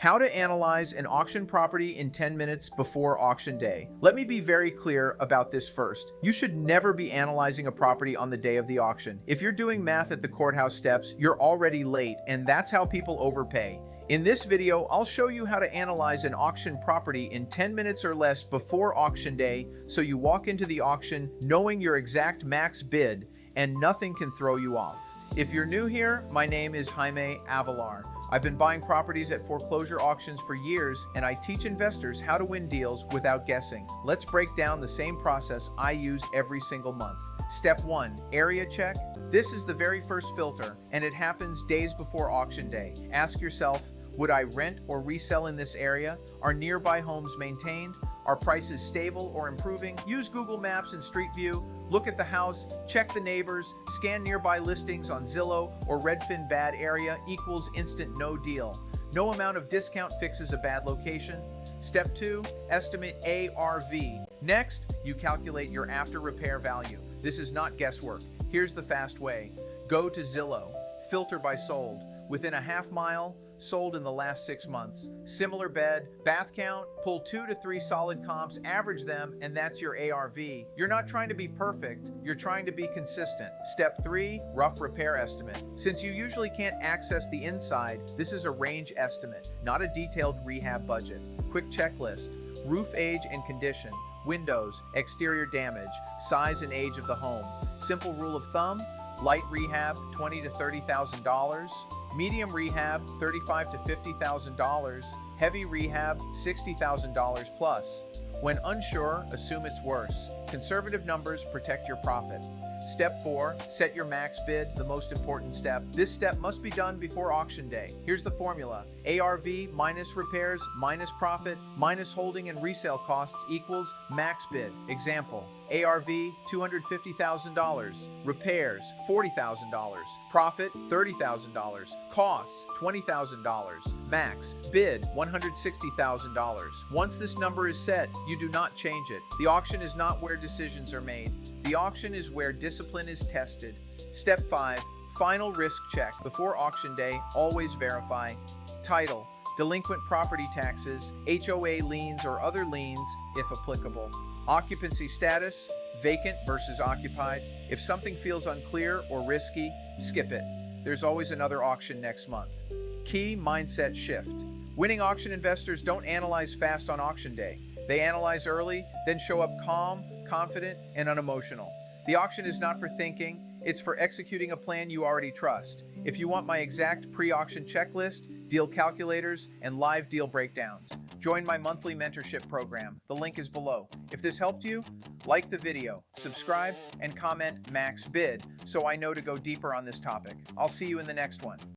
How to analyze an auction property in 10 minutes before auction day. Let me be very clear about this first. You should never be analyzing a property on the day of the auction. If you're doing math at the courthouse steps, you're already late, and that's how people overpay. In this video, I'll show you how to analyze an auction property in 10 minutes or less before auction day, so you walk into the auction knowing your exact max bid and nothing can throw you off. If you're new here, my name is Jaime Avelar. I've been buying properties at foreclosure auctions for years, and I teach investors how to win deals without guessing. Let's break down the same process I use every single month. Step 1. Area check. This is the very first filter, and it happens days before auction day. Ask yourself, would I rent or resell in this area? Are nearby homes maintained? Are prices stable or improving? Use Google Maps and Street View. Look at the house, check the neighbors, scan nearby listings on Zillow or Redfin. Bad area equals instant no deal. No amount of discount fixes a bad location. Step 2. Estimate ARV. Next, you calculate your after repair value. This is not guesswork. Here's the fast way. Go to Zillow. Filter by sold. Within a half mile, sold in the last 6 months. Similar bed, bath count, pull 2 to 3 solid comps, average them, and that's your ARV. You're not trying to be perfect, you're trying to be consistent. Step 3, rough repair estimate. Since you usually can't access the inside, this is a range estimate, not a detailed rehab budget. Quick checklist: roof age and condition, windows, exterior damage, size and age of the home. Simple rule of thumb: light rehab, $20,000 to $30,000. Medium rehab, $35,000 to $50,000. Heavy rehab, $60,000 plus. When unsure, assume it's worse. Conservative numbers protect your profit. Step 4, set your max bid, the most important step. This step must be done before auction day. Here's the formula: ARV minus repairs minus profit minus holding and resale costs equals max bid. Example: ARV $250,000, repairs $40,000, profit $30,000, costs $20,000, max bid $160,000. Once this number is set, you do not change it. The auction is not where decisions are made. The auction is where discipline is tested. Step 5, final risk check. Before auction day, always verify title, delinquent property taxes, HOA liens or other liens if applicable. Occupancy status, vacant versus occupied. If something feels unclear or risky, skip it. There's always another auction next month. Key mindset shift. Winning auction investors don't analyze fast on auction day. They analyze early, then show up calm, confident, and unemotional. The auction is not for thinking, it's for executing a plan you already trust. If you want my exact pre-auction checklist, deal calculators, and live deal breakdowns, join my monthly mentorship program. The link is below. If this helped you, like the video, subscribe, and comment max bid so I know to go deeper on this topic. I'll see you in the next one.